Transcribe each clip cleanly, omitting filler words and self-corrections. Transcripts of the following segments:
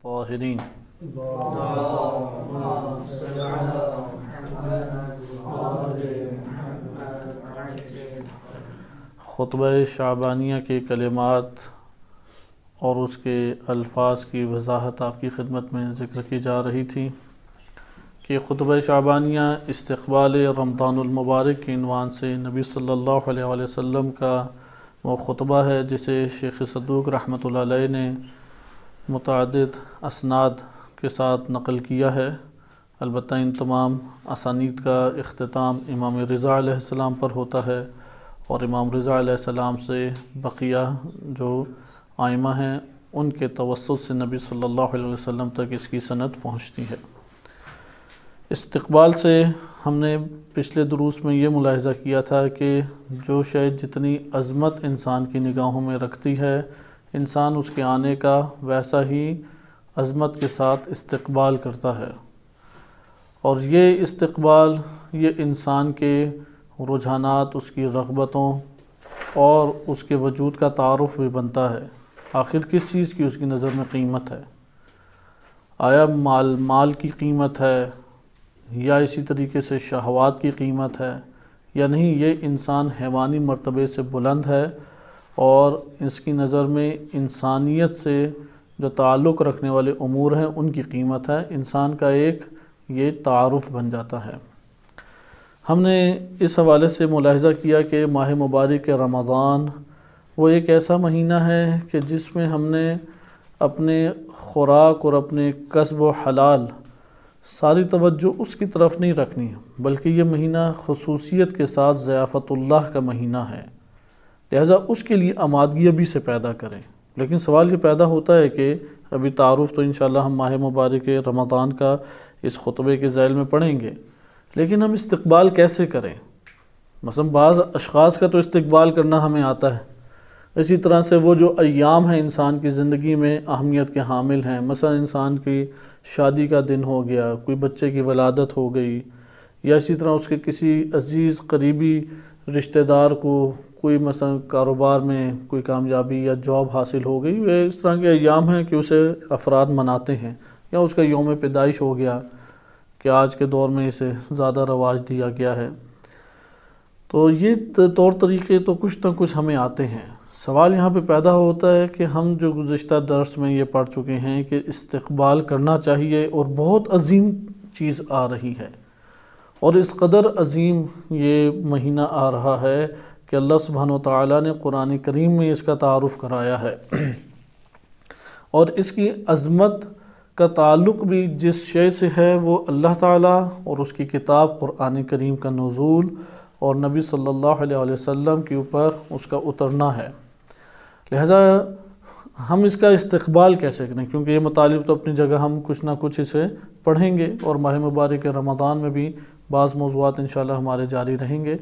طاہرین۔ خطبہ شعبانیہ کے کلمات اور اس کے الفاظ کی وضاحت آپ کی خدمت میں ذکر کی جا رہی تھی کہ خطبہ شعبانیہ استقبال رمضان المبارک کے عنوان سے نبی صلی اللہ علیہ وسلم کا وہ خطبہ ہے جسے شیخ صدوق رحمۃ اللہ علیہ نے متعدد اسناد کے ساتھ نقل کیا ہے۔ البتہ ان تمام اسانید کا اختتام امام رضا علیہ السلام پر ہوتا ہے اور امام رضا علیہ السلام سے بقیہ جو آئمہ ہیں ان کے توسط سے نبی صلی اللہ علیہ وسلم تک اس کی سند پہنچتی ہے۔ استقبال سے ہم نے پچھلے دروس میں یہ ملاحظہ کیا تھا کہ جو شے جتنی عظمت انسان کی نگاہوں میں رکھتی ہے، انسان اس کے آنے کا ویسا ہی عظمت کے ساتھ استقبال کرتا ہے، اور یہ استقبال یہ انسان کے رجحانات، اس کی رغبتوں اور اس کے وجود کا تعارف بھی بنتا ہے۔ آخر کس چیز کی اس کی نظر میں قیمت ہے؟ آیا مال کی قیمت ہے، یا اسی طریقے سے شہوات کی قیمت ہے، یا نہیں؟ یہ انسان حیوانی مرتبے سے بلند ہے اور اس کی نظر میں انسانیت سے جو تعلق رکھنے والے امور ہیں ان کی قیمت ہے۔ انسان کا ایک یہ تعارف بن جاتا ہے۔ ہم نے اس حوالے سے ملاحظہ کیا کہ ماہ مبارک رمضان وہ ایک ایسا مہینہ ہے کہ جس میں ہم نے اپنے خوراک اور اپنے کسب و حلال ساری توجہ اس کی طرف نہیں رکھنی، بلکہ یہ مہینہ خصوصیت کے ساتھ ضیافت اللہ کا مہینہ ہے، لہذا اس کے لیے آمادگی ابھی سے پیدا کریں۔ لیکن سوال یہ پیدا ہوتا ہے کہ ابھی تعارف تو انشاءاللہ ہم ماہ مبارک رمضان کا اس خطبے کے ذیل میں پڑھیں گے، لیکن ہم استقبال کیسے کریں؟ مثلا بعض اشخاص کا تو استقبال کرنا ہمیں آتا ہے، اسی طرح سے وہ جو ایام ہیں انسان کی زندگی میں اہمیت کے حامل ہیں، مثلا انسان کی شادی کا دن ہو گیا، کوئی بچے کی ولادت ہو گئی، یا اسی طرح اس کے کسی عزیز قریبی رشتہ دار کو کوئی مثلا کاروبار میں کوئی کامیابی یا جاب حاصل ہو گئی، یہ اس طرح کے ایام ہیں کہ اسے افراد مناتے ہیں، یا اس کا یوم پیدائش ہو گیا کہ آج کے دور میں اسے زیادہ رواج دیا گیا ہے۔ تو یہ طور طریقے تو کچھ نہ کچھ ہمیں آتے ہیں۔ سوال یہاں پہ پیدا ہوتا ہے کہ ہم جو گزشتہ درس میں یہ پڑھ چکے ہیں کہ استقبال کرنا چاہیے اور بہت عظیم چیز آ رہی ہے، اور اس قدر عظیم یہ مہینہ آ رہا ہے کہ اللہ سبحانہ وتعالی نے قرآن کریم میں اس کا تعارف کرایا ہے، اور اس کی عظمت کا تعلق بھی جس شے سے ہے وہ اللہ تعالیٰ اور اس کی کتاب قرآن کریم کا نزول اور نبی صلی اللہ علیہ وسلم کے اوپر اس کا اترنا ہے۔ لہذا ہم اس کا استقبال کیسے کریں؟ کیونکہ یہ مطالب تو اپنی جگہ ہم کچھ نہ کچھ اسے پڑھیں گے، اور ماہ مبارک رمضان میں بھی بعض موضوعات انشاءاللہ ہمارے جاری رہیں گے۔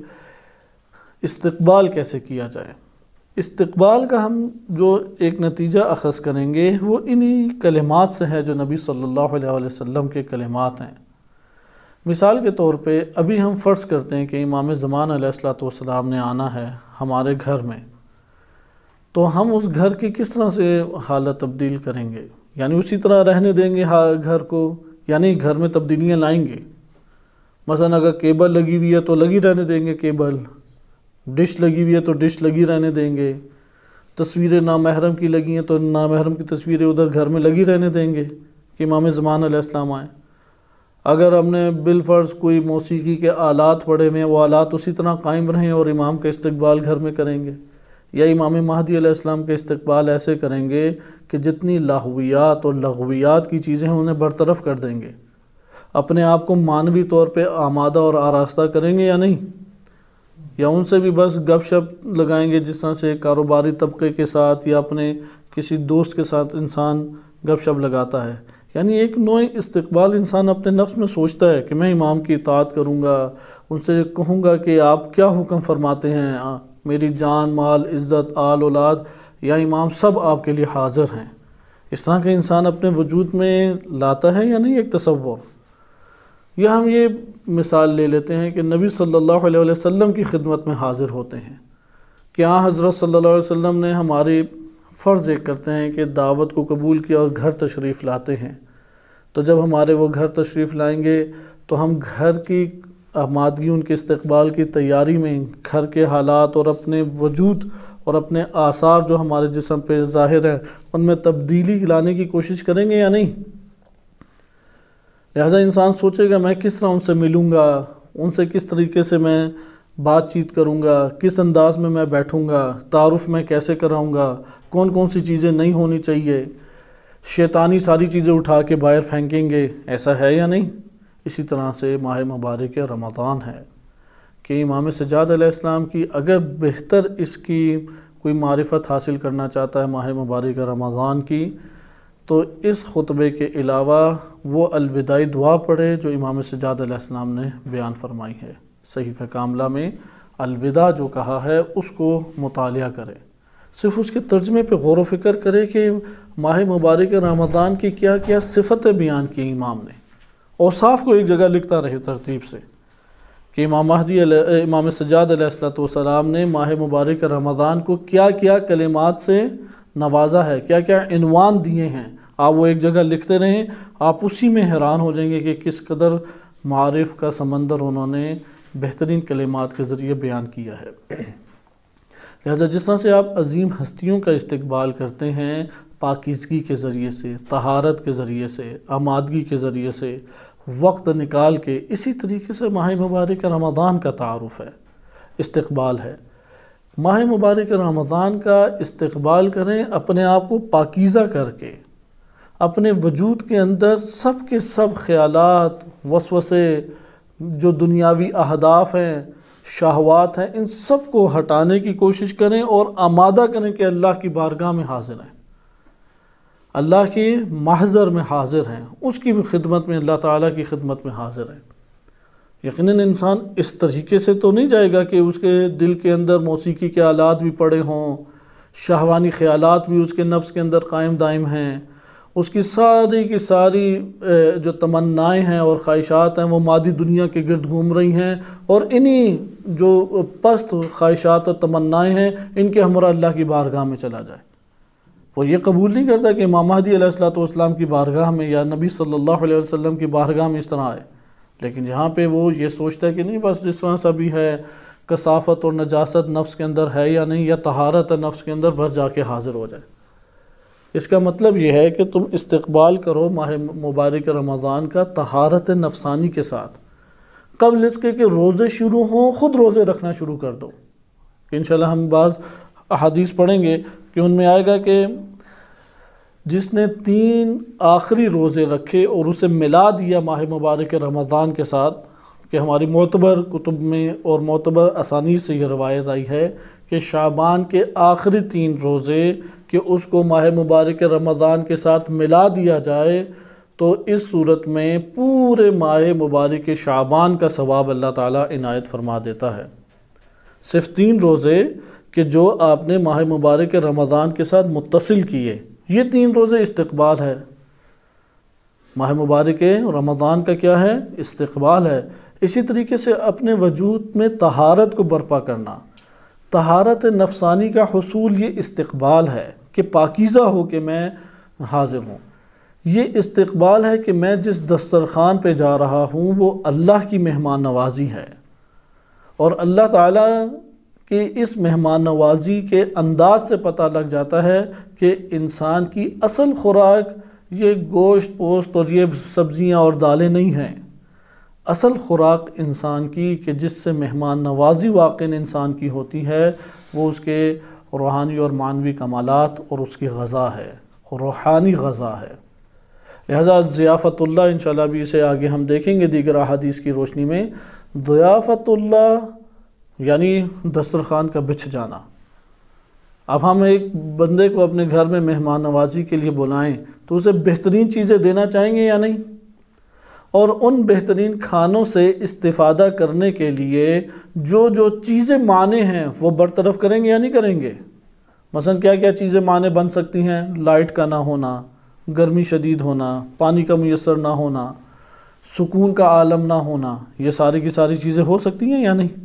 استقبال کیسے کیا جائے؟ استقبال کا ہم جو ایک نتیجہ اخذ کریں گے وہ انہی کلمات سے ہے جو نبی صلی اللہ علیہ وسلم کے کلمات ہیں۔ مثال کے طور پہ ابھی ہم فرض کرتے ہیں کہ امام زمان علیہ السلام نے آنا ہے ہمارے گھر میں، تو ہم اس گھر کی کس طرح سے حالت تبدیل کریں گے؟ یعنی اسی طرح رہنے دیں گے گھر کو، یعنی گھر میں تبدیلیاں لائیں گے؟ مثلا اگر کیبل لگی ہوئی ہے تو لگی رہنے دیں گے کیبل، ڈش لگی ہوئی ہے تو ڈش لگی رہنے دیں گے، تصویریں نامحرم کی لگی ہیں تو نامحرم کی تصویریں ادھر گھر میں لگی رہنے دیں گے کہ امام زمان علیہ السلام آئیں؟ اگر ہم نے بالفرض کوئی موسیقی کے آلات پڑے ہوئے ہیں، وہ آلات اسی طرح قائم رہیں اور امام کا استقبال گھر میں کریں گے؟ یا امام مہدی علیہ السلام کا استقبال ایسے کریں گے کہ جتنی لاہویات اور لغویات کی چیزیں ہیں انہیں برطرف کر دیں گے، اپنے آپ کو معنوی طور پہ آمادہ اور آراستہ کریں گے یا نہیں؟ یا ان سے بھی بس گپ شپ لگائیں گے جس طرح سے کاروباری طبقے کے ساتھ یا اپنے کسی دوست کے ساتھ انسان گپ شپ لگاتا ہے؟ یعنی ایک نوع استقبال انسان اپنے نفس میں سوچتا ہے کہ میں امام کی اطاعت کروں گا، ان سے کہوں گا کہ آپ کیا حکم فرماتے ہیں، میری جان، مال، عزت، آل اولاد یا امام سب آپ کے لیے حاضر ہیں۔ اس طرح کا انسان اپنے وجود میں لاتا ہے یا نہیں ایک تصور؟ یا ہم یہ مثال لے لیتے ہیں کہ نبی صلی اللہ علیہ وسلم کی خدمت میں حاضر ہوتے ہیں کہ حضرت صلی اللہ علیہ وسلم نے ہماری فرض ایک کرتے ہیں کہ دعوت کو قبول کیا اور گھر تشریف لاتے ہیں، تو جب ہمارے وہ گھر تشریف لائیں گے تو ہم گھر کی آمادگی، ان کے استقبال کی تیاری میں گھر کے حالات اور اپنے وجود اور اپنے آثار جو ہمارے جسم پہ ظاہر ہیں ان میں تبدیلی لانے کی کوشش کریں گے یا نہیں؟ لہذا انسان سوچے گا میں کس طرح ان سے ملوں گا، ان سے کس طریقے سے میں بات چیت کروں گا، کس انداز میں میں بیٹھوں گا، تعارف میں کیسے کراؤں گا، کون کون سی چیزیں نہیں ہونی چاہیے، شیطانی ساری چیزیں اٹھا کے باہر پھینکیں گے، ایسا ہے یا نہیں؟ اسی طرح سے ماہ مبارک رمضان ہے کہ امام سجاد علیہ السلام کی اگر بہتر اس کی کوئی معرفت حاصل کرنا چاہتا ہے ماہ مبارک رمضان کی، تو اس خطبے کے علاوہ وہ الوداعی دعا پڑھے جو امام سجاد علیہ السلام نے بیان فرمائی ہے۔ صحیفہ کاملہ میں الوداع جو کہا ہے اس کو مطالعہ کرے، صرف اس کے ترجمے پہ غور و فکر کرے کہ ماہ مبارک رمضان کی کیا کیا صفتیں بیان کی امام نے، اوصاف کو ایک جگہ لکھتا رہے ترتیب سے کہ امام سجاد علیہ السلام نے ماہ مبارک رمضان کو کیا کیا کلمات سے نوازا ہے، کیا کیا عنوان دیے ہیں، آپ وہ ایک جگہ لکھتے رہیں، آپ اسی میں حیران ہو جائیں گے کہ کس قدر معارف کا سمندر انہوں نے بہترین کلمات کے ذریعے بیان کیا ہے۔ لہذا جس طرح سے آپ عظیم ہستیوں کا استقبال کرتے ہیں پاکیزگی کے ذریعے سے، طہارت کے ذریعے سے، آمادگی کے ذریعے سے، وقت نکال کے، اسی طریقے سے ماہ مبارک رمضان کا تعارف ہے، استقبال ہے۔ ماہ مبارک رمضان کا استقبال کریں اپنے آپ کو پاکیزہ کر کے، اپنے وجود کے اندر سب کے سب خیالات، وسوسے، جو دنیاوی اہداف ہیں، شہوات ہیں، ان سب کو ہٹانے کی کوشش کریں اور آمادہ کریں کہ اللہ کی بارگاہ میں حاضر ہیں، اللہ کی محضر میں حاضر ہیں، اس کی خدمت میں، اللہ تعالیٰ کی خدمت میں حاضر ہیں۔ یقیناً انسان اس طریقے سے تو نہیں جائے گا کہ اس کے دل کے اندر موسیقی کے آلات بھی پڑے ہوں، شہوانی خیالات بھی اس کے نفس کے اندر قائم دائم ہیں، اس کی ساری کی ساری جو تمنائیں ہیں اور خواہشات ہیں وہ مادی دنیا کے گرد گھوم رہی ہیں، اور انہی جو پست خواہشات اور تمنائیں ہیں ان کے ہمراہ اللہ کی بارگاہ میں چلا جائے۔ وہ یہ قبول نہیں کرتا کہ امام مہدی علیہ السلام کی بارگاہ میں یا نبی صلی اللہ علیہ وسلم کی بارگاہ میں اس طرح آئے، لیکن یہاں پہ وہ یہ سوچتا ہے کہ نہیں بس جس طرح سبھی ہے، کثافت اور نجاست نفس کے اندر ہے یا نہیں، یا طہارت نفس کے اندر، بس جا کے حاضر ہو جائے۔ اس کا مطلب یہ ہے کہ تم استقبال کرو ماہ مبارک رمضان کا طہارت نفسانی کے ساتھ، قبل اس کے کہ روزے شروع ہوں خود روزے رکھنا شروع کر دو۔ انشاءاللہ ہم بعض احادیث پڑھیں گے کہ ان میں آئے گا کہ جس نے 3 آخری روزے رکھے اور اسے ملا دیا ماہ مبارک رمضان کے ساتھ، کہ ہماری معتبر کتب میں اور معتبر اسانید سے یہ روایت آئی ہے کہ شعبان کے آخری 3 روزے کہ اس کو ماہ مبارک رمضان کے ساتھ ملا دیا جائے، تو اس صورت میں پورے ماہ مبارک شعبان کا ثواب اللہ تعالیٰ عنایت فرما دیتا ہے۔ صرف 3 روزے کہ جو آپ نے ماہ مبارک رمضان کے ساتھ متصل کیے، یہ 3 روزے استقبال ہے۔ ماہ مبارک رمضان کا کیا ہے؟ استقبال ہے۔ اسی طریقے سے اپنے وجود میں طہارت کو برپا کرنا، طہارت نفسانی کا حصول، یہ استقبال ہے کہ پاکیزہ ہو کہ میں حاضر ہوں۔ یہ استقبال ہے کہ میں جس دسترخوان پہ جا رہا ہوں وہ اللہ کی مہمان نوازی ہے، اور اللہ تعالیٰ کہ اس مہمان نوازی کے انداز سے پتہ لگ جاتا ہے کہ انسان کی اصل خوراک یہ گوشت پوست اور یہ سبزیاں اور دالیں نہیں ہیں۔ اصل خوراک انسان کی کہ جس سے مہمان نوازی واقع انسان کی ہوتی ہے، وہ اس کے روحانی اور معنوی کمالات اور اس کی غذا ہے، روحانی غذا ہے۔ لہذا ضیافت اللہ، انشاءاللہ بھی اسے آگے ہم دیکھیں گے دیگر احادیث کی روشنی میں، ضیافت اللہ یعنی دسترخوان کا بچھ جانا۔ اب ہم ایک بندے کو اپنے گھر میں مہمان نوازی کے لیے بلائیں تو اسے بہترین چیزیں دینا چاہیں گے یا نہیں؟ اور ان بہترین کھانوں سے استفادہ کرنے کے لیے جو چیزیں مانع ہیں وہ برطرف کریں گے یا نہیں کریں گے؟ مثلا کیا کیا چیزیں مانع بن سکتی ہیں؟ لائٹ کا نہ ہونا، گرمی شدید ہونا، پانی کا میسر نہ ہونا، سکون کا عالم نہ ہونا، یہ ساری کی ساری چیزیں ہو سکتی ہیں یا نہیں؟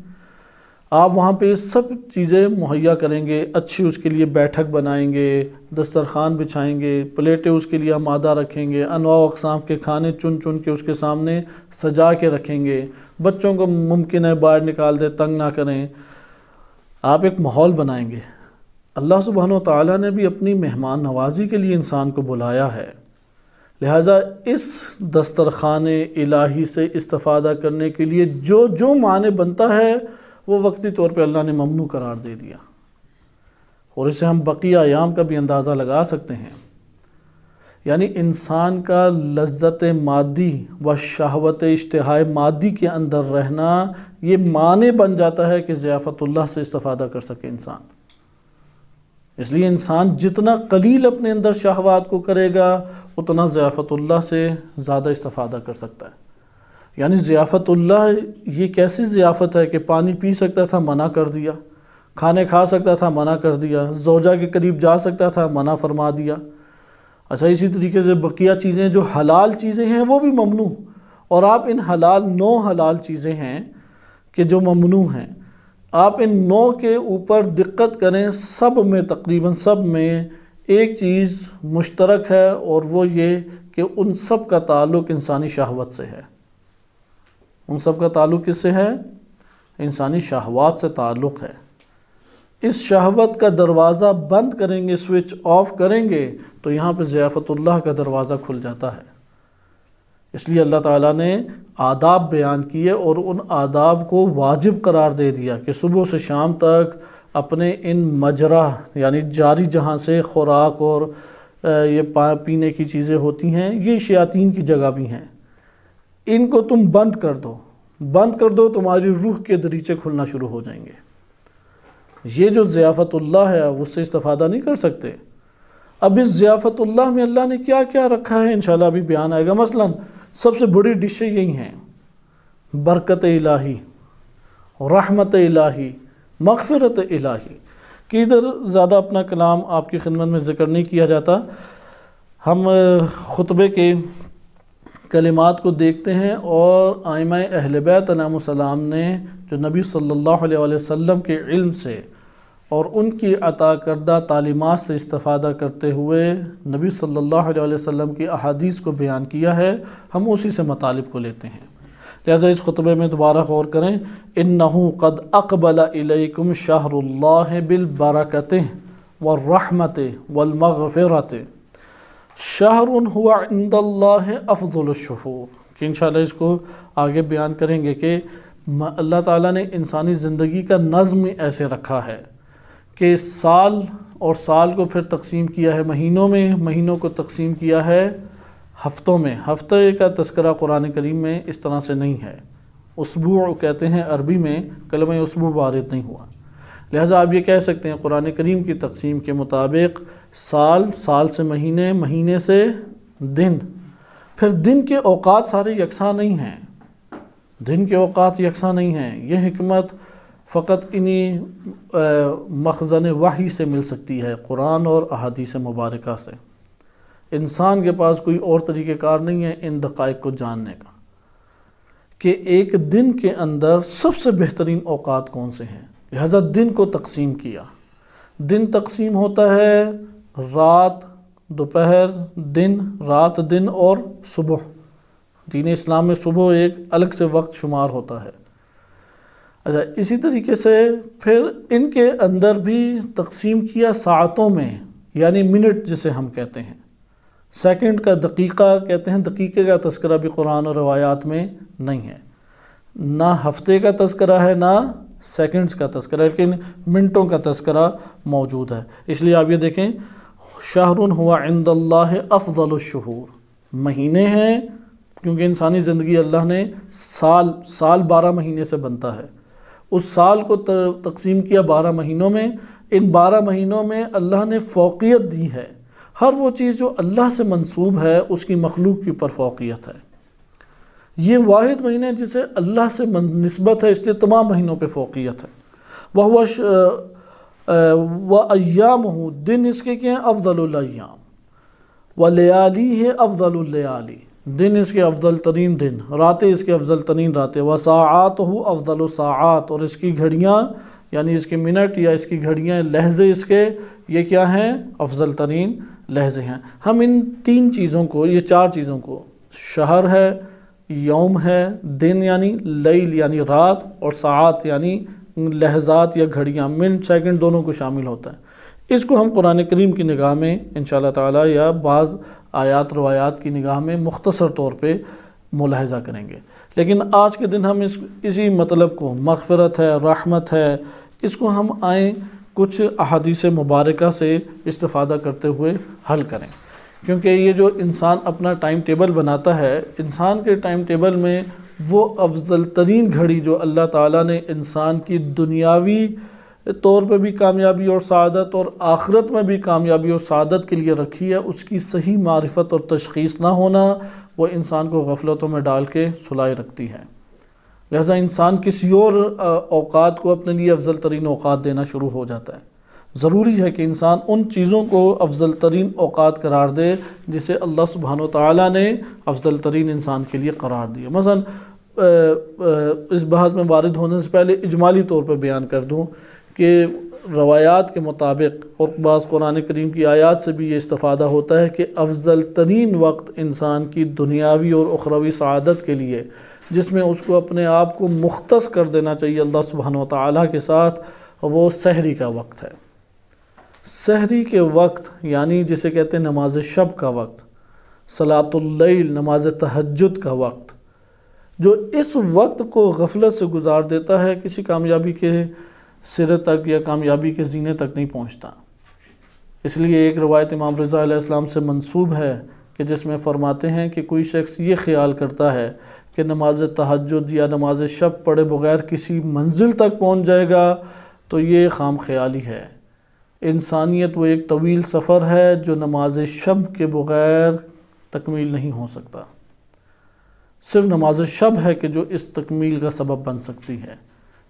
آپ وہاں پہ سب چیزیں مہیا کریں گے، اچھی اس کے لیے بیٹھک بنائیں گے، دسترخوان بچھائیں گے، پلیٹیں اس کے لیے آمادہ رکھیں گے، انواع و اقسام کے کھانے چن چن کے اس کے سامنے سجا کے رکھیں گے، بچوں کو ممکن ہے باہر نکال دیں، تنگ نہ کریں، آپ ایک ماحول بنائیں گے۔ اللہ سبحانہ و تعالیٰ نے بھی اپنی مہمان نوازی کے لیے انسان کو بلایا ہے، لہٰذا اس دسترخوان الہی سے استفادہ کرنے کے لیے جو معنی بنتا ہے وہ وقتی طور پہ اللہ نے ممنوع قرار دے دیا، اور اسے ہم بقیہ ایام کا بھی اندازہ لگا سکتے ہیں۔ یعنی انسان کا لذت مادی و شہوت اشتہاء مادی کے اندر رہنا یہ معنی بن جاتا ہے کہ ضیافت اللہ سے استفادہ کر سکے انسان۔ اس لیے انسان جتنا قلیل اپنے اندر شہوات کو کرے گا اتنا ضیافت اللہ سے زیادہ استفادہ کر سکتا ہے۔ یعنی ضیافت اللہ یہ کیسی ضیافت ہے کہ پانی پی سکتا تھا منع کر دیا، کھانے کھا سکتا تھا منع کر دیا، زوجہ کے قریب جا سکتا تھا منع فرما دیا۔ اچھا، اسی طریقے سے بقیہ چیزیں جو حلال چیزیں ہیں وہ بھی ممنوع، اور آپ ان حلال 9 حلال چیزیں ہیں کہ جو ممنوع ہیں، آپ ان 9 کے اوپر دقت کریں، سب میں تقریباً سب میں ایک چیز مشترک ہے، اور وہ یہ کہ ان سب کا تعلق انسانی شہوت سے ہے۔ ان سب کا تعلق کس سے ہے؟ انسانی شہوات سے تعلق ہے۔ اس شہوت کا دروازہ بند کریں گے، سوئچ آف کریں گے تو یہاں پہ ضیافت اللہ کا دروازہ کھل جاتا ہے۔ اس لیے اللہ تعالیٰ نے آداب بیان کیے اور ان آداب کو واجب قرار دے دیا کہ صبح سے شام تک اپنے ان مجرا یعنی جاری جہاں سے خوراک اور یہ پینے کی چیزیں ہوتی ہیں، یہ شیاطین کی جگہ بھی ہیں، ان کو تم بند کر دو، تمہاری روح کے دریچے کھلنا شروع ہو جائیں گے۔ یہ جو ضیافت اللہ ہے اس سے استفادہ نہیں کر سکتے۔ اب اس ضیافت اللہ میں اللہ نے کیا کیا رکھا ہے انشاءاللہ ابھی بیان آئے گا۔ مثلا سب سے بڑی ڈشیں یہی ہیں: برکت الہی، رحمت الہی، مغفرت الہی، کہ ادھر زیادہ اپنا کلام آپ کی خدمت میں ذکر نہیں کیا جاتا۔ ہم خطبے کے کلمات کو دیکھتے ہیں، اور ائمہ اہل بیت علیہم السلام نے جو نبی صلی اللہ علیہ وسلم کے علم سے اور ان کی عطا کردہ تعلیمات سے استفادہ کرتے ہوئے نبی صلی اللہ علیہ وسلم کی احادیث کو بیان کیا ہے، ہم اسی سے مطالب کو لیتے ہیں۔ لہذا اس خطبے میں دوبارہ غور کریں: اِنَّهُ قَدْ أَقْبَلَ إِلَيْكُمْ شَهْرُ اللَّهِ بِالْبَرَكَةِ وَالرَّحْمَةِ وَالْمَغْفِرَةِ شَهْرٌ هُوَ عِنْدَ اللَّهِ أَفْضَلُ الشُّهُورِ، کہ انشاءاللہ اس کو آگے بیان کریں گے کہ اللہ تعالیٰ نے انسانی زندگی کا نظم ایسے رکھا ہے کہ سال اور سال کو پھر تقسیم کیا ہے مہینوں میں، مہینوں کو تقسیم کیا ہے ہفتوں میں۔ ہفتے کا تذکرہ قرآن کریم میں اس طرح سے نہیں ہے، اسبوع کہتے ہیں عربی میں، کلمہ اسبوع وارد نہیں ہوا۔ لہٰذا آپ یہ کہہ سکتے ہیں قرآن کریم کی تقسیم کے مطابق سال، سال سے مہینے، مہینے سے دن، پھر دن کے اوقات سارے یکساں نہیں ہیں، دن کے اوقات یکساں نہیں ہیں۔ یہ حکمت فقط انہی مخزن وحی سے مل سکتی ہے، قرآن اور احادیث مبارکہ سے۔ انسان کے پاس کوئی اور طریقہ کار نہیں ہے ان دقائق کو جاننے کا کہ ایک دن کے اندر سب سے بہترین اوقات کون سے ہیں۔ لہذا دن کو تقسیم کیا۔ دن تقسیم ہوتا ہے رات، دوپہر، دن، رات، دن اور صبح۔ دین اسلام میں صبح ایک الگ سے وقت شمار ہوتا ہے۔ اچھا، اسی طریقے سے پھر ان کے اندر بھی تقسیم کیا ساعتوں میں، یعنی منٹ جسے ہم کہتے ہیں، سیکنڈ کا دقیقہ کہتے ہیں، دقیقے کا تذکرہ بھی قرآن اور روایات میں نہیں ہے، نہ ہفتے کا تذکرہ ہے نہ سیکنڈز کا تذکرہ، لیکن منٹوں کا تذکرہ موجود ہے۔ اس لیے آپ یہ دیکھیں، شہر ہوا عند اللہ افضل الشہور، مہینے ہیں کیونکہ انسانی زندگی اللہ نے سال 12 مہینے سے بنتا ہے، اس سال کو تقسیم کیا 12 مہینوں میں۔ ان 12 مہینوں میں اللہ نے فوقیت دی ہے، ہر وہ چیز جو اللہ سے منسوب ہے اس کی مخلوق کے اوپر فوقیت ہے۔ یہ واحد مہینے جسے اللہ سے نسبت ہے، اس لیے تمام مہینوں پہ فوقیت ہے۔ وَأَيَّامُهُ، دن اس کے کیا ہیں؟ افضل الایام، وَلَيَالِهِ افضل اللیالی، دن اس کے افضل ترین دن، راتیں اس کے افضل ترین راتیں، وساعاتہ افضل الساعات، اور اس کی گھڑیاں یعنی اس کے منٹ یا اس کی گھڑیاں لحظے اس کے یہ کیا ہیں؟ افضل ترین لحظے ہیں۔ ہم ان تین چیزوں کو، یہ چار چیزوں کو، شہر ہے، یوم ہے، دن یعنی لیل یعنی رات، اور ساعات یعنی لحظات یا گھڑیاں، منٹ سیکنڈ دونوں کو شامل ہوتا ہے، اس کو ہم قرآن کریم کی نگاہ میں انشاءاللہ تعالی یا بعض آیات روایات کی نگاہ میں مختصر طور پہ ملاحظہ کریں گے۔ لیکن آج کے دن ہم اسی مطلب کو، مغفرت ہے، رحمت ہے، اس کو ہم آئیں کچھ احادیث مبارکہ سے استفادہ کرتے ہوئے حل کریں، کیونکہ یہ جو انسان اپنا ٹائم ٹیبل بناتا ہے، انسان کے ٹائم ٹیبل میں وہ افضل ترین گھڑی جو اللہ تعالیٰ نے انسان کی دنیاوی طور پہ بھی کامیابی اور سعادت اور آخرت میں بھی کامیابی اور سعادت کے لیے رکھی ہے، اس کی صحیح معرفت اور تشخیص نہ ہونا وہ انسان کو غفلتوں میں ڈال کے سلائے رکھتی ہے۔ لہذا انسان کسی اور اوقات کو اپنے لیے افضل ترین اوقات دینا شروع ہو جاتا ہے۔ ضروری ہے کہ انسان ان چیزوں کو افضل ترین اوقات قرار دے جسے اللہ سبحانہ وتعالیٰ نے افضل ترین انسان کے لیے قرار دیا۔ مثلا اس بحث میں وارد ہونے سے پہلے اجمالی طور پہ بیان کر دوں کہ روایات کے مطابق اور بعض قرآن کریم کی آیات سے بھی یہ استفادہ ہوتا ہے کہ افضل ترین وقت انسان کی دنیاوی اور اخروی سعادت کے لیے، جس میں اس کو اپنے آپ کو مختص کر دینا چاہیے اللہ سبحانہ وتعالیٰ کے ساتھ، وہ سحری کا وقت ہے۔ سحری کے وقت یعنی جسے کہتے ہیں نماز شب کا وقت، صلاۃ اللیل، نماز تہجد کا وقت، جو اس وقت کو غفلت سے گزار دیتا ہے کسی کامیابی کے سرے تک یا کامیابی کے زینے تک نہیں پہنچتا۔ اس لیے ایک روایت امام رضا علیہ السلام سے منسوب ہے کہ جس میں فرماتے ہیں کہ کوئی شخص یہ خیال کرتا ہے کہ نماز تہجد یا نماز شب پڑھے بغیر کسی منزل تک پہنچ جائے گا تو یہ خام خیالی ہے۔ انسانیت وہ ایک طویل سفر ہے جو نماز شب کے بغیر تکمیل نہیں ہو سکتا، صرف نماز شب ہے کہ جو اس تکمیل کا سبب بن سکتی ہے۔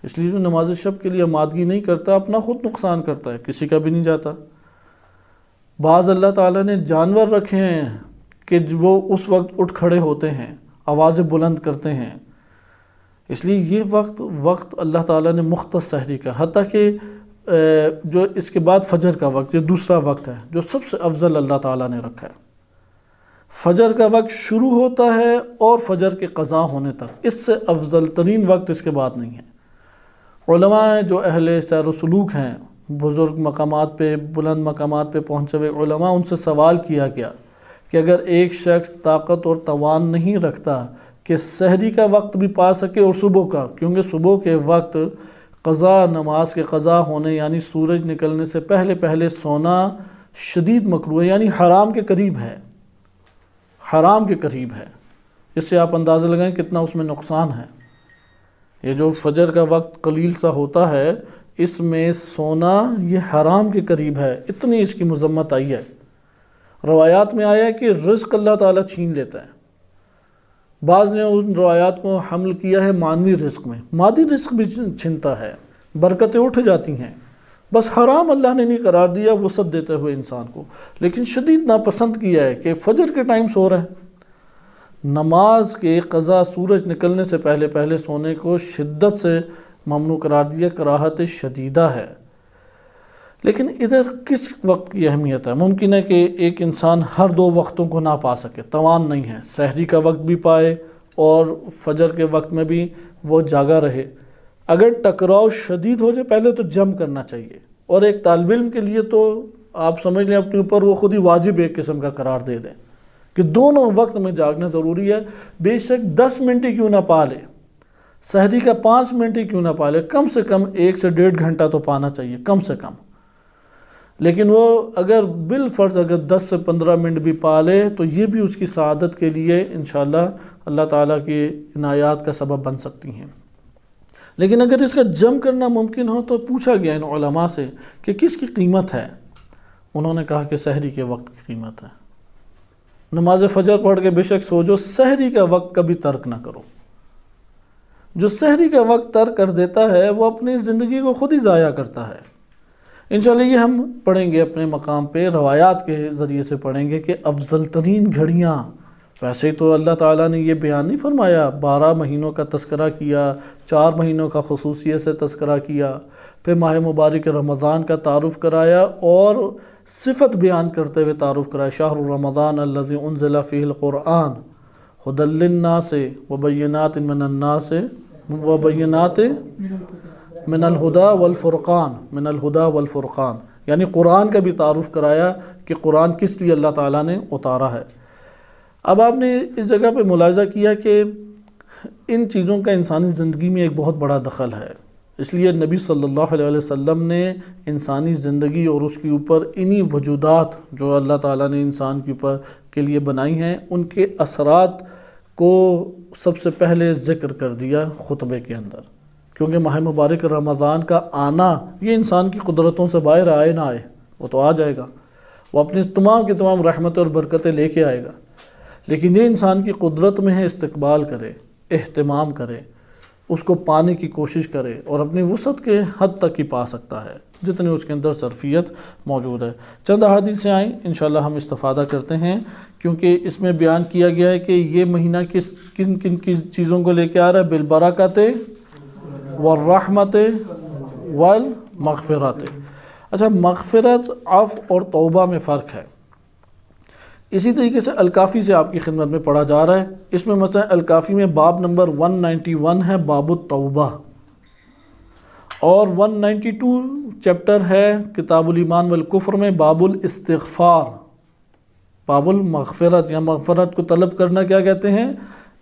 اس لیے جو نماز شب کے لیے آمادگی نہیں کرتا اپنا خود نقصان کرتا ہے، کسی کا بھی نہیں جاتا۔ بعض اللہ تعالیٰ نے جانور رکھے ہیں کہ وہ اس وقت اٹھ کھڑے ہوتے ہیں، آوازیں بلند کرتے ہیں، اس لیے یہ وقت اللہ تعالیٰ نے مختص سحری کا، حتیٰ کہ جو اس کے بعد فجر کا وقت، یہ دوسرا وقت ہے جو سب سے افضل اللہ تعالیٰ نے رکھا ہے۔ فجر کا وقت شروع ہوتا ہے اور فجر کے قضا ہونے تک، اس سے افضل ترین وقت اس کے بعد نہیں ہے۔ علماء جو اہل سیر و سلوک ہیں، بزرگ مقامات پہ، بلند مقامات پہ پہنچے ہوئے علماء، ان سے سوال کیا گیا کہ اگر ایک شخص طاقت اور توان نہیں رکھتا کہ سحری کا وقت بھی پا سکے اور صبح کا، کیونکہ صبح کے وقت قضا، نماز کے قضا ہونے یعنی سورج نکلنے سے پہلے پہلے سونا شدید مکروہ ہے، یعنی حرام کے قریب ہے، حرام کے قریب ہے۔ اس سے آپ اندازہ لگائیں کتنا اس میں نقصان ہے۔ یہ جو فجر کا وقت قلیل سا ہوتا ہے، اس میں سونا یہ حرام کے قریب ہے، اتنی اس کی مذمت آئی ہے۔ روایات میں آیا ہے کہ رزق اللہ تعالیٰ چھین لیتا ہے۔ بعض نے ان روایات کو حمل کیا ہے معنوی رزق میں، مادی رزق بھی چھنتا ہے، برکتیں اٹھ جاتی ہیں، بس حرام اللہ نے نہیں قرار دیا وسعت دیتے ہوئے انسان کو، لیکن شدید ناپسند کیا ہے کہ فجر کے ٹائم سو رہا ہے۔ نماز کے قضا سورج نکلنے سے پہلے پہلے سونے کو شدت سے ممنوع قرار دیا، کراہت شدیدہ ہے۔ لیکن ادھر کس وقت کی اہمیت ہے؟ ممکن ہے کہ ایک انسان ہر دو وقتوں کو نہ پا سکے، توان نہیں ہے، سحری کا وقت بھی پائے اور فجر کے وقت میں بھی وہ جاگا رہے۔ اگر ٹکراؤ شدید ہو جائے پہلے تو جم کرنا چاہیے، اور ایک طالب علم کے لیے تو آپ سمجھ لیں اپنے اوپر وہ خود ہی واجب ایک قسم کا قرار دے دیں کہ دونوں وقت میں جاگنا ضروری ہے۔ بے شک 10 منٹ ہی کیوں نہ پا لے، سحری کا 5 منٹ ہی کیوں نہ پا لے، کم سے کم 1 سے 1.5 گھنٹہ تو پانا چاہیے کم سے کم۔ لیکن وہ اگر بالفرض اگر 10 سے 15 منٹ بھی پا لے تو یہ بھی اس کی سعادت کے لیے انشاءاللہ اللہ تعالیٰ کی عنایات کا سبب بن سکتی ہیں۔ لیکن اگر اس کا جم کرنا ممکن ہو تو پوچھا گیا ان علماء سے کہ کس کی قیمت ہے؟ انہوں نے کہا کہ سحری کے وقت کی قیمت ہے۔ نماز فجر پڑھ کے بے شک سو جو، سحری کا وقت کبھی ترک نہ کرو۔ جو سحری کا وقت ترک کر دیتا ہے وہ اپنی زندگی کو خود ہی ضائع کرتا ہے۔ انشاءاللہ یہ ہم پڑھیں گے اپنے مقام پہ، روایات کے ذریعے سے پڑھیں گے کہ افضل ترین گھڑیاں ویسے تو اللہ تعالیٰ نے یہ بیان نہیں فرمایا، 12 مہینوں کا تذکرہ کیا، 4 مہینوں کا خصوصیت سے تذکرہ کیا، پھر ماہ مبارک رمضان کا تعارف کرایا اور صفت بیان کرتے ہوئے تعارف کرایا، شہر رمضان الذی انزل فیہ القرآن ھدی للناس وبینات من الناس وبینات من الہدی والفرقان، یعنی قرآن کا بھی تعارف کرایا کہ قرآن کس لیے اللہ تعالیٰ نے اتارا ہے۔ اب آپ نے اس جگہ پہ ملاحظہ کیا کہ ان چیزوں کا انسانی زندگی میں ایک بہت بڑا دخل ہے، اس لیے نبی صلی اللہ علیہ وسلم نے انسانی زندگی اور اس کے اوپر انہی وجودات جو اللہ تعالیٰ نے انسان کے اوپر کے لیے بنائی ہیں ان کے اثرات کو سب سے پہلے ذکر کر دیا خطبے کے اندر، کیونکہ ماہ مبارک رمضان کا آنا یہ انسان کی قدرتوں سے باہر آئے نہ آئے، وہ تو آ جائے گا، وہ اپنی تمام کی تمام رحمتیں اور برکتیں لے کے آئے گا، لیکن یہ انسان کی قدرت میں ہے استقبال کرے، اہتمام کرے، اس کو پانے کی کوشش کرے اور اپنی وسعت کے حد تک ہی پا سکتا ہے جتنے اس کے اندر ظرفیت موجود ہے۔ چند احادیث سے آئیں انشاءاللہ ہم استفادہ کرتے ہیں، کیونکہ اس میں بیان کیا گیا ہے کہ یہ مہینہ کن کن کی چیزوں کو لے کے آ رہا ہے، بالبرکت والرحمت والمغفرت۔ اچھا، مغفرت، عفو اور توبہ میں فرق ہے۔ اسی طریقے سے الکافی سے آپ کی خدمت میں پڑھا جا رہا ہے، اس میں مثلا الکافی میں باب نمبر 191 ہے باب التوبہ، اور 192 چیپٹر ہے کتاب الایمان والکفر میں باب الاستغفار، باب المغفرت، یا مغفرت کو طلب کرنا کیا کہتے ہیں؟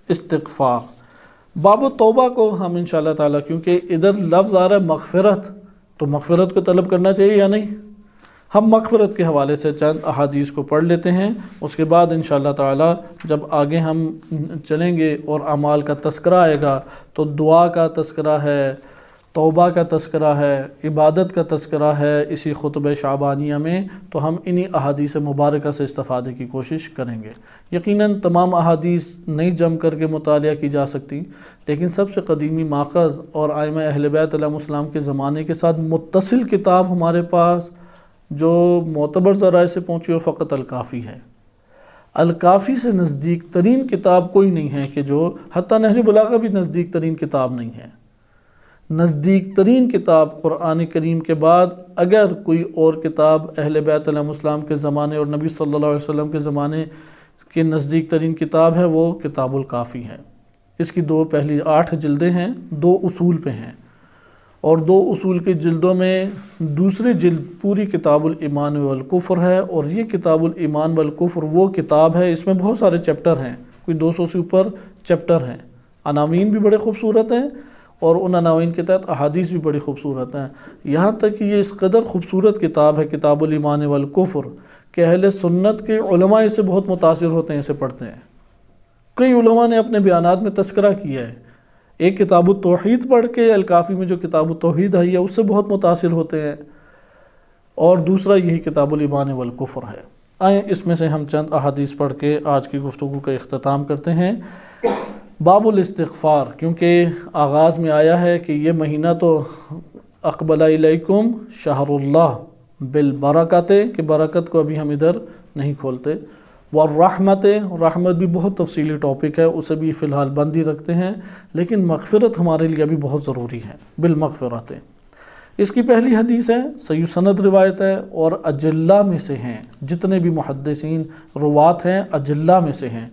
استغفار۔ باب التوبہ کو ہم انشاءاللہ تعالیٰ، کیونکہ ادھر لفظ آ رہا ہے مغفرت، تو مغفرت کو طلب کرنا چاہیے یا نہیں؟ ہم مغفرت کے حوالے سے چند احادیث کو پڑھ لیتے ہیں، اس کے بعد انشاءاللہ تعالیٰ جب آگے ہم چلیں گے اور اعمال کا تذکرہ آئے گا تو دعا کا تذکرہ ہے، توبہ کا تذکرہ ہے، عبادت کا تذکرہ ہے اسی خطبہ شعبانیہ میں، تو ہم انہی احادیث مبارکہ سے استفادے کی کوشش کریں گے۔ یقیناً تمام احادیث نہیں جم کر کے مطالعہ کی جا سکتی، لیکن سب سے قدیمی ماخذ اور ائمہ اہل بیت علیہم السلام کے زمانے کے ساتھ متصل کتاب ہمارے پاس جو معتبر ذرائع سے پہنچی وہ فقط الکافی ہے۔ الکافی سے نزدیک ترین کتاب کوئی نہیں ہے، کہ جو حتیٰ نہج بلاغہ بھی نزدیک ترین کتاب نہیں ہے۔ نزدیک ترین کتاب قرآن کریم کے بعد اگر کوئی اور کتاب اہل بیت علیہم السلام کے زمانے اور نبی صلی اللہ علیہ وسلم کے زمانے کے نزدیک ترین کتاب ہے وہ کتاب الکافی ہے۔ اس کی پہلی 8 جلدیں ہیں، 2 اصول پہ ہیں، اور 2 اصول کی جلدوں میں دوسری جلد پوری کتاب الایمان والکفر ہے، اور یہ کتاب الایمان والکفر وہ کتاب ہے، اس میں بہت سارے چیپٹر ہیں، کوئی 200 سے اوپر چیپٹر ہیں، عناوین بھی بڑے خوبصورت ہیں، اور ان عناوین کے تحت احادیث بھی بڑی خوبصورت ہیں، یہاں تک کہ یہ اس قدر خوبصورت کتاب ہے کتاب الایمان والکفر کہ اہل سنت کے علماء اس سے بہت متاثر ہوتے ہیں، اسے پڑھتے ہیں۔ کئی علماء نے اپنے بیانات میں تذکرہ کیا ہے، ایک کتاب التوحید پڑھ کے الکافی میں جو کتاب التوحید ہے اس سے بہت متاثر ہوتے ہیں، اور دوسرا یہی کتاب الایمان والکفر ہے۔ آئیں اس میں سے ہم چند احادیث پڑھ کے آج کی گفتگو کا اختتام کرتے ہیں۔ باب الاستغفار، کیونکہ آغاز میں آیا ہے کہ یہ مہینہ تو اقبل الیکم شہر اللہ بالبرکت، کہ برکت کو ابھی ہم ادھر نہیں کھولتے، والرحمت، رحمت بھی بہت تفصیلی ٹاپک ہے، اسے بھی فی الحال بند ہی رکھتے ہیں، لیکن مغفرت ہمارے لیے بھی بہت ضروری ہے، بالمغفرت۔ اس کی پہلی حدیث ہے، صحیح سند روایت ہے، اور اجلہ میں سے ہیں، جتنے بھی محدثین روات ہیں اجلہ میں سے ہیں۔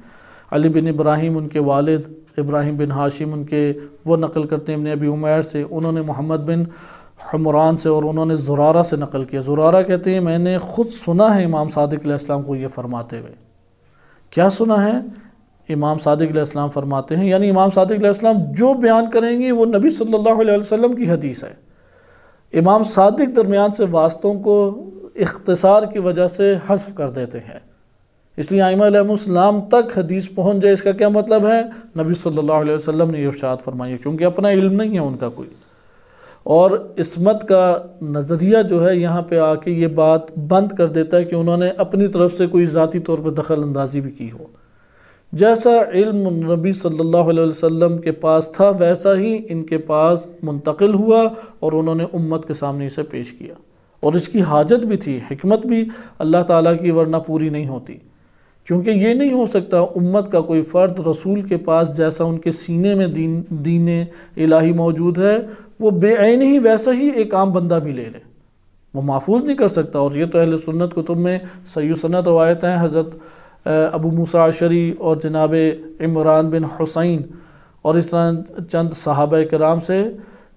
علی بن ابراہیم ان کے والد، ابراہیم بن ہاشم ان کے، وہ نقل کرتے ہیں ابن ابی عمیر سے، انہوں نے محمد بن حمران سے، اور انہوں نے زرارہ سے نقل کیا۔ زرارہ کہتے ہیں میں نے خود سنا ہے امام صادق علیہ السلام کو یہ فرماتے ہوئے۔ کیا سنا ہے؟ امام صادق علیہ السلام فرماتے ہیں، یعنی امام صادق علیہ السلام جو بیان کریں گے وہ نبی صلی اللہ علیہ وسلم کی حدیث ہے۔ امام صادق درمیان سے واسطوں کو اختصار کی وجہ سے حذف کر دیتے ہیں، اس لیے ائمہ علیہ السلام تک حدیث پہنچ جائے، اس کا کیا مطلب ہے؟ نبی صلی اللہ علیہ وسلم نے یہ ارشاد فرمائی، کیونکہ اپنا علم نہیں ہے ان کا کوئی، اور عصمت کا نظریہ جو ہے یہاں پہ آ کے یہ بات بند کر دیتا ہے کہ انہوں نے اپنی طرف سے کوئی ذاتی طور پر دخل اندازی بھی کی ہو۔ جیسا علم نبی صلی اللہ علیہ وسلم کے پاس تھا ویسا ہی ان کے پاس منتقل ہوا، اور انہوں نے امت کے سامنے اسے پیش کیا، اور اس کی حاجت بھی تھی، حکمت بھی اللہ تعالیٰ کی، ورنہ پوری نہیں ہوتی، کیونکہ یہ نہیں ہو سکتا امت کا کوئی فرد رسول کے پاس جیسا ان کے سینے میں دین الہی موجود ہے وہ بے عین ہی ویسا ہی ایک عام بندہ بھی لے لے، وہ محفوظ نہیں کر سکتا۔ اور یہ تو اہل سنت کتب میں صحیح سند روایت ہیں، حضرت ابو موسیٰ اشعری اور جناب عمران بن حسین اور اس طرح چند صحابہ کرام سے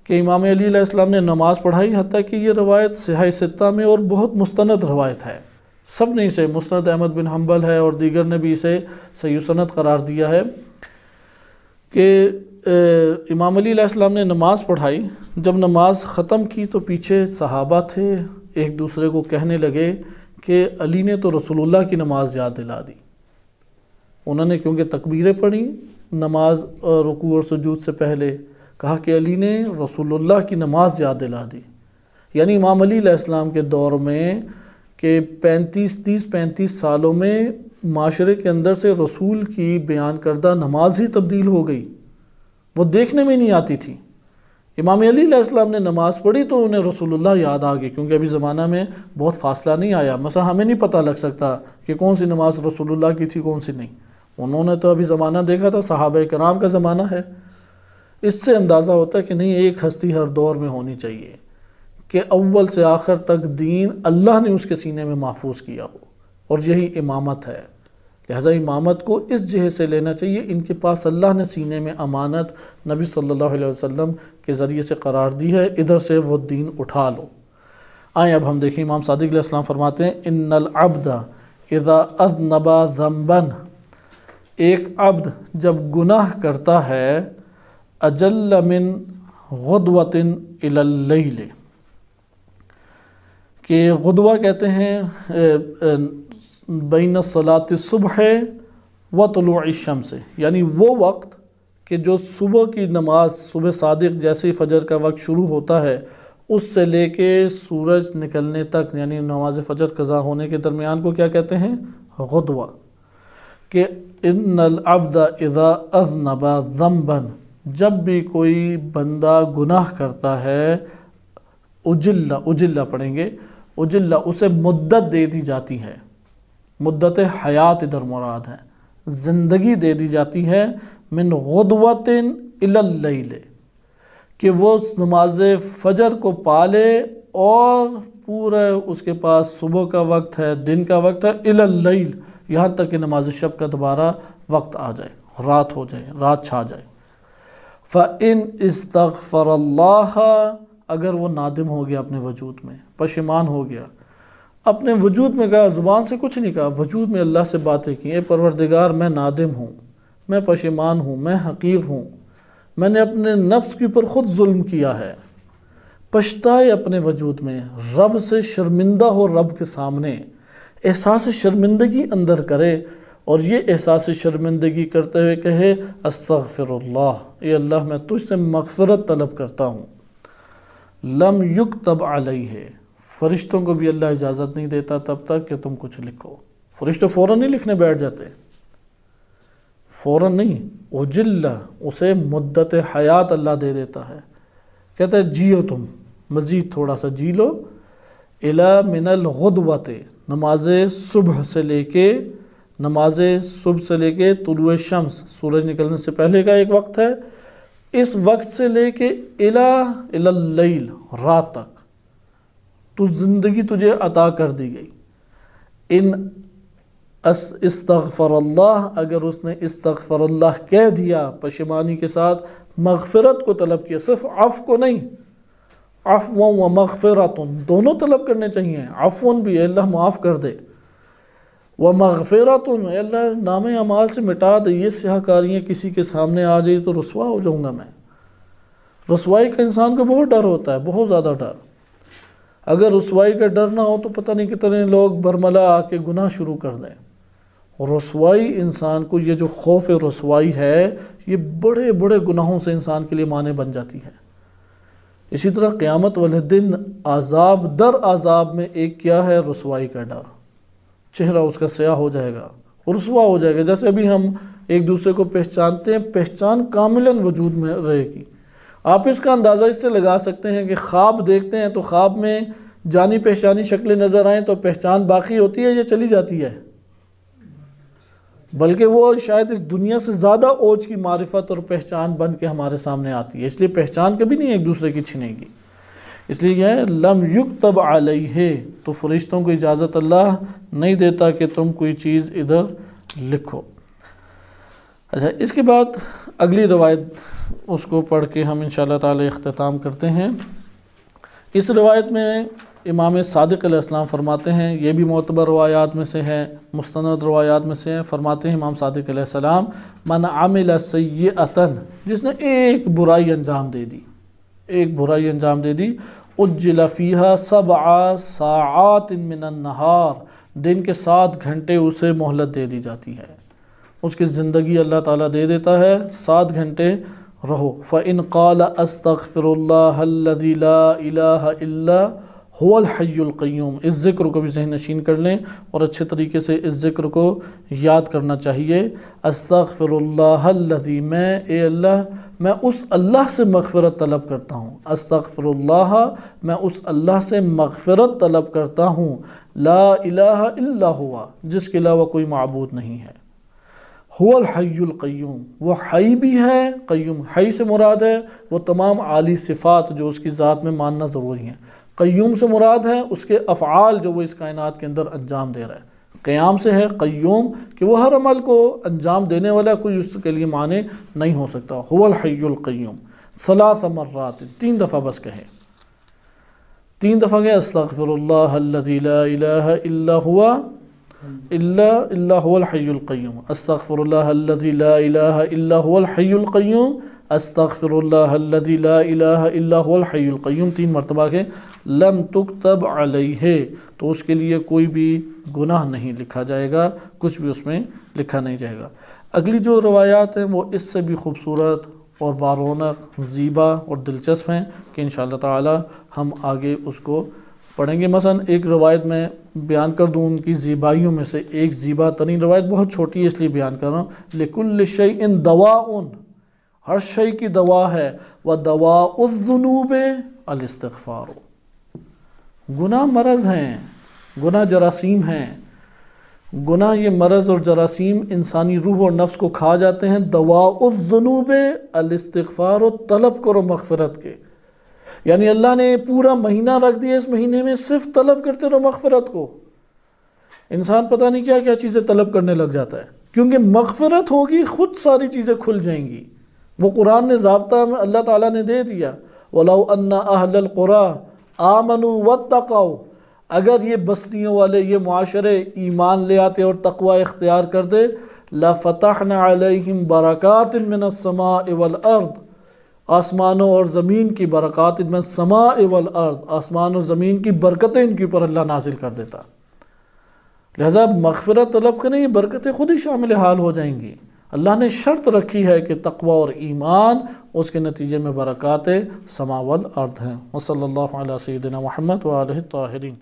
کہ امام علی علیہ السلام نے نماز پڑھائی، حتیٰ کہ یہ روایت صحیح ستہ میں اور بہت مستند روایت ہے، سب نے اسے، مسند احمد بن حنبل ہے اور دیگر نے بھی اسے صحیح سند قرار دیا ہے کہ امام علی علیہ السلام نے نماز پڑھائی، جب نماز ختم کی تو پیچھے صحابہ تھے، ایک دوسرے کو کہنے لگے کہ علی نے تو رسول اللہ کی نماز یاد دلا دی۔ انہوں نے کیونکہ تکبیریں پڑھی نماز رکوع اور سجود سے پہلے، کہا کہ علی نے رسول اللہ کی نماز یاد دلا دی۔ یعنی امام علی علیہ السلام کے دور میں کہ 35 سالوں میں معاشرے کے اندر سے رسول کی بیان کردہ نماز ہی تبدیل ہو گئی، وہ دیکھنے میں نہیں آتی تھی۔ امام علی علیہ السلام نے نماز پڑھی تو انہیں رسول اللہ یاد آ گئے، کیونکہ ابھی زمانہ میں بہت فاصلہ نہیں آیا، مثلا ہمیں نہیں پتہ لگ سکتا کہ کون سی نماز رسول اللہ کی تھی کون سی نہیں، انہوں نے تو ابھی زمانہ دیکھا تھا، صحابہ کرام کا زمانہ ہے۔ اس سے اندازہ ہوتا ہے کہ نہیں، ایک ہستی ہر دور میں ہونی چاہیے کہ اول سے آخر تک دین اللہ نے اس کے سینے میں محفوظ کیا ہو، اور یہی امامت ہے۔ لہذا امامت کو اس جہت سے لینا چاہیے، ان کے پاس اللہ نے سینے میں امانت نبی صلی اللہ علیہ وسلم کے ذریعے سے قرار دی ہے، ادھر سے وہ دین اٹھا لو۔ آئیں اب ہم دیکھیں، امام صادق علیہ السلام فرماتے ہیں ان العبد اذا اذنب ذنبا، ایک عبد جب گناہ کرتا ہے، اجل من غدوۃ الی اللیل، کہ غدوہ کہتے ہیں بین الصلاۃ الصبح و طلوع الشمس، یعنی وہ وقت کہ جو صبح کی نماز، صبح صادق جیسے فجر کا وقت شروع ہوتا ہے اس سے لے کے سورج نکلنے تک، یعنی نماز فجر قضا ہونے کے درمیان کو کیا کہتے ہیں؟ غدوہ۔ کہ ان العبد اذا اذنب ذنبا، جب بھی کوئی بندہ گناہ کرتا ہے، اجلہ پڑھیں گے، اجلہ اسے مدت دے دی جاتی ہے، مدت حیات ادھر مراد ہے، زندگی دے دی جاتی ہے، من غدوۃ الی اللیل، کہ وہ نماز فجر کو پالے اور پورا اس کے پاس صبح کا وقت ہے، دن کا وقت ہے، الی اللیل، یہاں تک کہ نماز شب کا دوبارہ وقت آ جائے، رات ہو جائے، رات چھا جائے۔ فَإِنْ اسْتَغْفَرَ اللَّهَ، اگر وہ نادم ہو گیا اپنے وجود میں، پشیمان ہو گیا، اپنے وجود میں کہا، زبان سے کچھ نہیں کہا، وجود میں اللہ سے باتیں کی، اے پروردگار میں نادم ہوں، میں پشیمان ہوں، میں حقیر ہوں، میں نے اپنے نفس کے اوپر خود ظلم کیا ہے، پچھتائے اپنے وجود میں، رب سے شرمندہ ہو، رب کے سامنے احساس شرمندگی اندر کرے، اور یہ احساس شرمندگی کرتے ہوئے کہے استغفر اللہ، اے اللہ میں تجھ سے مغفرت طلب کرتا ہوں۔ لم یکتب علیہ، فرشتوں کو بھی اللہ اجازت نہیں دیتا تب تک کہ تم کچھ لکھو، فرشتوں فوراً نہیں لکھنے بیٹھ جاتے، فوراً نہیں، اجلہ، اسے مدت حیات اللہ دے دیتا ہے، کہتا ہے جیو تم، مزید تھوڑا سا جی لو، الی من الغدوۃ، نماز صبح سے لے کے، نماز صبح سے لے کے طلوع شمس، سورج نکلنے سے پہلے کا ایک وقت ہے، اس وقت سے لے کے الی اللیل، رات تک تو زندگی تجھے عطا کر دی گئی۔ ان استغفر اللہ، اگر اس نے استغفر اللہ کہہ دیا پشیمانی کے ساتھ، مغفرت کو طلب کیا، صرف عفو کو نہیں، عفو و مغفرت دونوں طلب کرنے چاہیے، عفو بھی، اے اللہ معاف کر دے، و مغفرت، اے اللہ نام اعمال سے مٹا دے، یہ سیاہ کاریاں کسی کے سامنے آ جائی تو رسوا ہو جاؤں گا میں۔ رسوائی کا انسان کو بہت ڈر ہوتا ہے، بہت زیادہ ڈر، اگر رسوائی کا ڈر نہ ہو تو پتہ نہیں کتنے لوگ برملا آ کے گناہ شروع کر دیں۔ رسوائی انسان کو، یہ جو خوف رسوائی ہے، یہ بڑے بڑے گناہوں سے انسان کے لیے مانع بن جاتی ہے۔ اسی طرح قیامت والے دن عذاب در عذاب میں ایک کیا ہے؟ رسوائی کا ڈر، چہرہ اس کا سیاہ ہو جائے گا، رسوا ہو جائے گا۔ جیسے ابھی ہم ایک دوسرے کو پہچانتے ہیں، پہچان کاملاً وجود میں رہے گی۔ آپ اس کا اندازہ اس سے لگا سکتے ہیں کہ خواب دیکھتے ہیں تو خواب میں جانی پہچانی شکلیں نظر آئیں تو پہچان باقی ہوتی ہے یا چلی جاتی ہے؟ بلکہ وہ شاید اس دنیا سے زیادہ اوج کی معرفت اور پہچان بن کے ہمارے سامنے آتی ہے، اس لیے پہچان کبھی نہیں ایک دوسرے کی چھنے گی۔ اس لیے یہ ہے لم یکتب علیہ، تو فرشتوں کو اجازت اللہ نہیں دیتا کہ تم کوئی چیز ادھر لکھو۔ اچھا، اس کے بعد اگلی روایت اس کو پڑھ کے ہم انشاءاللہ تعالی اختتام کرتے ہیں۔ اس روایت میں امام صادق علیہ السلام فرماتے ہیں، یہ بھی معتبر روایات میں سے ہے، مستند روایات میں سے ہے، فرماتے ہیں امام صادق علیہ السلام من عمل سیئۃ، جس نے ایک برائی انجام دے دی، ایک برائی انجام دے دی، اجل فیہا 7 ساعات من النہار، دن کے 7 گھنٹے اسے مہلت دے دی جاتی ہے، اس کی زندگی اللہ تعالیٰ دے دیتا ہے، 7 گھنٹے رہو۔ فَإِنْ قَالَ أَسْتَغْفِرُ اللَّهَ الَّذِي لَا إِلَهَ إِلَّا هُوَ الْحَيُّ الْقَيُّومُ، اس ذکر کو بھی ذہن نشین کر لیں اور اچھے طریقے سے اس ذکر کو یاد کرنا چاہیے۔ استغفر اللہ الذی، میں اے اللہ، میں اس اللہ سے مغفرت طلب کرتا ہوں، استغفر اللہ، میں اس اللہ سے مغفرت طلب کرتا ہوں، لا الہ الا ہوا، جس کے علاوہ کوئی معبود نہیں ہے، هو الحی القیوم، وہ حی بھی ہے، قیوم، حی سے مراد ہے وہ تمام عالی صفات جو اس کی ذات میں ماننا ضروری ہیں، قیوم سے مراد ہے اس کے افعال جو وہ اس کائنات کے اندر انجام دے رہا ہے، قیام سے ہے قیوم کہ وہ ہر عمل کو انجام دینے والا، کوئی اس کے لیے معنی نہیں ہو سکتا، هو الحی القیوم، 3 مرات، 3 دفعہ بس کہے، 3 دفعہ کہ استغفر اللہ الذی لا الہ الا ہوا الا هو الحی القیوم، استغفر اللہ الذی لا الہ الا هو الحی القیوم، استغفر اللہ الذی لا الہ الا هو الحی القیوم، 3 مرتبہ کہ لم تکتب علیہ، تو اس کے لیے کوئی بھی گناہ نہیں لکھا جائے گا، کچھ بھی اس میں لکھا نہیں جائے گا۔ اگلی جو روایات ہیں وہ اس سے بھی خوبصورت اور بارونق، زیبا اور دلچسپ ہیں کہ انشاءاللہ تعالی ہم آگے اس کو پڑھیں گے۔ مثلا ایک روایت میں بیان کر دوں ان کی زیبائیوں میں سے، ایک زیبا ترین روایت، بہت چھوٹی ہے اس لیے بیان کر رہا ہوں، لِكُلِّ شَيْءٍ دَوَاءٌ، ہر شے کی دوا ہے، وَدَوَاءُ الذُّنُوبِ الاستغفار، گناہ مرض ہیں، گناہ جراثیم ہیں، گناہ یہ مرض اور جراثیم انسانی روح اور نفس کو کھا جاتے ہیں، دواء الذنوب الاستغفار، و طلب کرو مغفرت کے، یعنی اللہ نے پورا مہینہ رکھ دیا، اس مہینے میں صرف طلب کرتے رہو مغفرت کو، انسان پتہ نہیں کیا کیا چیزیں طلب کرنے لگ جاتا ہے، کیونکہ مغفرت ہوگی خود ساری چیزیں کھل جائیں گی، وہ قرآن نے ضابطہ اللہ تعالیٰ نے دے دیا، وَلَوْ أَنَّ أَهْلَ الْقُرَىٰ آمنوا واتقوا، اگر یہ بستیوں والے، یہ معاشرے ایمان لے آتے اور تقوی اختیار کر دے، لَفَتَحْنَا عَلَيْهِمْ بَرَكَاتٍ مِّنَ السَّمَاءِ وَالْأَرْضِ، آسمانوں اور زمین کی برکات، من السماء والارض، آسمان اور زمین کی برکتیں ان کے اوپر اللہ نازل کر دیتا، لہذا مغفرت طلب کریں، یہ برکتیں خود ہی شامل حال ہو جائیں گی۔ اللہ نے شرط رکھی ہے کہ تقوی اور ایمان، اس کے نتیجے میں برکات سما والارض ہیں۔ وصلی اللہ علی سیدنا محمد وآلہ الطاہرین۔